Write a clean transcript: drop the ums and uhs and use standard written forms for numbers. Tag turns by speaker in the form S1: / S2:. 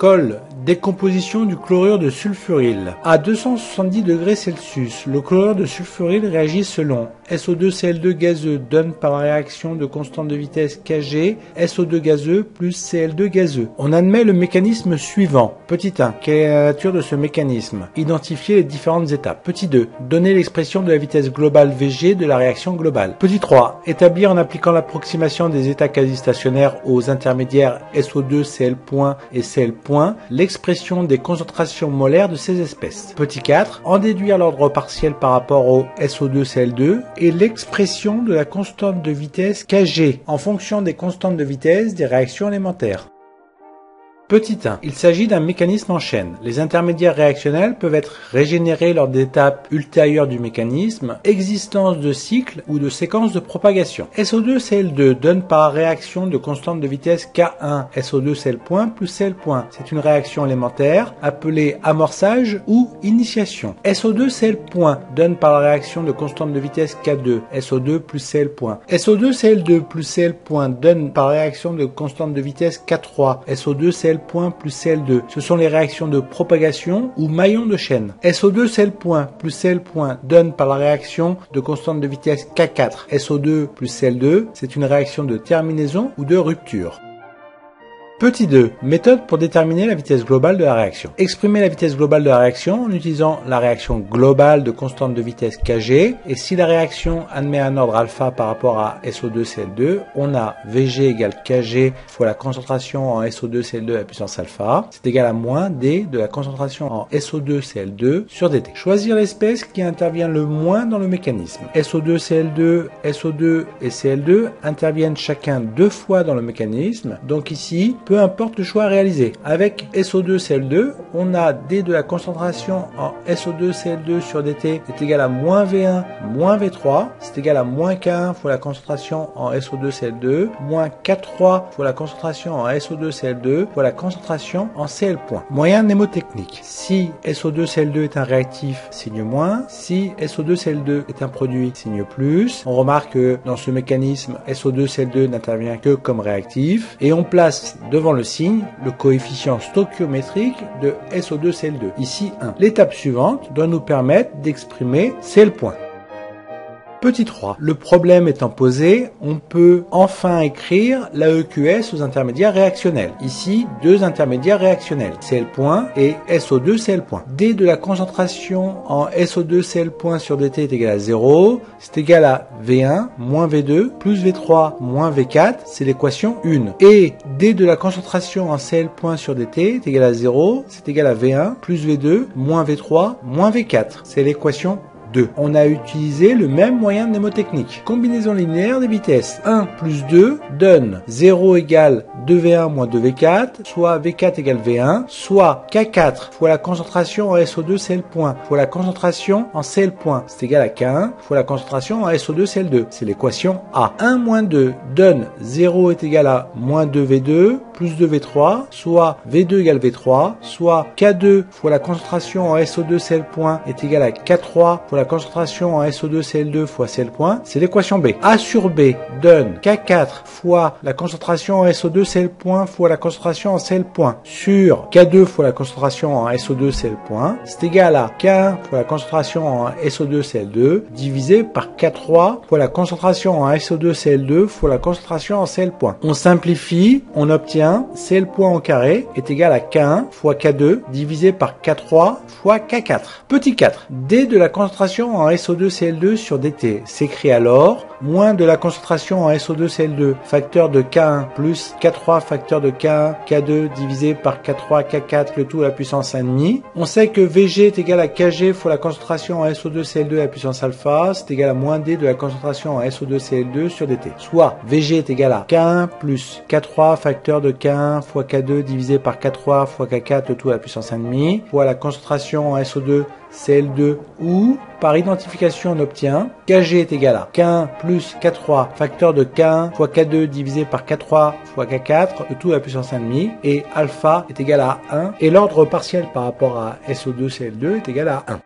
S1: Col, décomposition du chlorure de sulfuryle. À 270 degrés Celsius, le chlorure de sulfuryle réagit selon SO2-Cl2 gazeux donne par la réaction de constante de vitesse Kg, SO2 gazeux plus Cl2 gazeux. On admet le mécanisme suivant. Petit 1. Quelle est la nature de ce mécanisme? Identifier les différentes étapes. Petit 2. Donner l'expression de la vitesse globale Vg de la réaction globale. Petit 3. Établir en appliquant l'approximation des états quasi-stationnaires aux intermédiaires SO2, Cl point et Cl point, l'expression des concentrations molaires de ces espèces. Petit 4. En déduire l'ordre partiel par rapport au SO2, Cl2 et l'expression de la constante de vitesse Kg en fonction des constantes de vitesse des réactions élémentaires. Petit 1. Il s'agit d'un mécanisme en chaîne. Les intermédiaires réactionnels peuvent être régénérés lors d'étapes ultérieures du mécanisme, existence de cycles ou de séquences de propagation. SO2-Cl2 donne par réaction de constante de vitesse K1 SO2-Cl point plus Cl point. C'est une réaction élémentaire appelée amorçage ou initiation. SO2-Cl point donne par la réaction de constante de vitesse K2 SO2 plus Cl point. SO2-Cl2 plus Cl point donne par réaction de constante de vitesse K3 SO2-Cl point plus Cl2. Ce sont les réactions de propagation ou maillons de chaîne. SO2 Cl point plus Cl point donne par la réaction de constante de vitesse K4 SO2 plus Cl2. C'est une réaction de terminaison ou de rupture. Petit 2. Méthode pour déterminer la vitesse globale de la réaction. Exprimer la vitesse globale de la réaction en utilisant la réaction globale de constante de vitesse Kg. Et si la réaction admet un ordre alpha par rapport à SO2-Cl2, on a Vg égale Kg fois la concentration en SO2-Cl2 à la puissance alpha. C'est égal à moins D de la concentration en SO2-Cl2 sur dt. Choisir l'espèce qui intervient le moins dans le mécanisme. SO2-Cl2, SO2 et Cl2 interviennent chacun 2 fois dans le mécanisme. Donc ici, peu importe le choix réalisé. Avec SO2-Cl2, on a D de la concentration en SO2-Cl2 sur dt est égal à moins V1 moins V3. C'est égal à moins K1 fois la concentration en SO2-Cl2 moins K3 fois la concentration en SO2-Cl2 fois la concentration en Cl point. Moyen mnémotechnique. Si SO2-Cl2 est un réactif, signe moins. Si SO2-Cl2 est un produit, signe plus. On remarque que dans ce mécanisme, SO2-Cl2 n'intervient que comme réactif et on place devant le signe le coefficient stoichiométrique de SO2-Cl2, ici 1. L'étape suivante doit nous permettre d'exprimer Cl point. Petit 3. Le problème étant posé, on peut enfin écrire l'AEQS aux intermédiaires réactionnels. Ici, 2 intermédiaires réactionnels, Cl point et SO2-Cl point. D de la concentration en SO2-Cl point sur dt est égal à 0. C'est égal à V1 moins V2 plus V3 moins V4. C'est l'équation 1. Et D de la concentration en Cl point sur dt est égal à 0. C'est égal à V1 plus V2 moins V3 moins V4. C'est l'équation 2. On a utilisé le même moyen mnémotechnique. Combinaison linéaire des vitesses. 1 plus 2 donne 0 égale 2V1 moins 2V4, soit V4 égale V1, soit K4 fois la concentration en SO2-Cl point fois la concentration en Cl point. C'est égal à K1 fois la concentration en SO2-Cl2. C'est l'équation A. 1 moins 2 donne 0 est égal à moins 2V2 plus 2V3, soit V2 égale V3, soit K2 fois la concentration en SO2-Cl point est égal à K3 fois la concentration en SO2-Cl2 fois Cl point, c'est l'équation B. A sur B donne K4 fois la concentration en SO2-Cl point fois la concentration en Cl point sur K2 fois la concentration en SO2-Cl point, c'est égal à K1 fois la concentration en SO2-Cl2 divisé par K3 fois la concentration en SO2-Cl2 fois la concentration en Cl point. On simplifie, on obtient Cl point au carré est égal à K1 fois K2 divisé par K3 fois K4. Petit 4. D de la concentration en SO2-Cl2 sur dt s'écrit alors moins de la concentration en SO2-Cl2 facteur de K1 plus K3 facteur de K1 K2 divisé par K3 K4 le tout à la puissance 1,5. On sait que Vg est égal à Kg fois la concentration en SO2-Cl2 à la puissance alpha, c'est égal à moins D de la concentration en SO2-Cl2 sur dt. Soit Vg est égal à K1 plus K3 facteur de K1 fois K2 divisé par K3 fois K4 le tout à la puissance 1,5 fois la concentration en SO2-Cl2 ou par identification on obtient Kg est égal à K1 plus K3 facteur de K1 fois K2 divisé par K3 fois K4 le tout à la puissance 1,5 et alpha est égal à 1 et l'ordre partiel par rapport à SO2-Cl2 est égal à 1.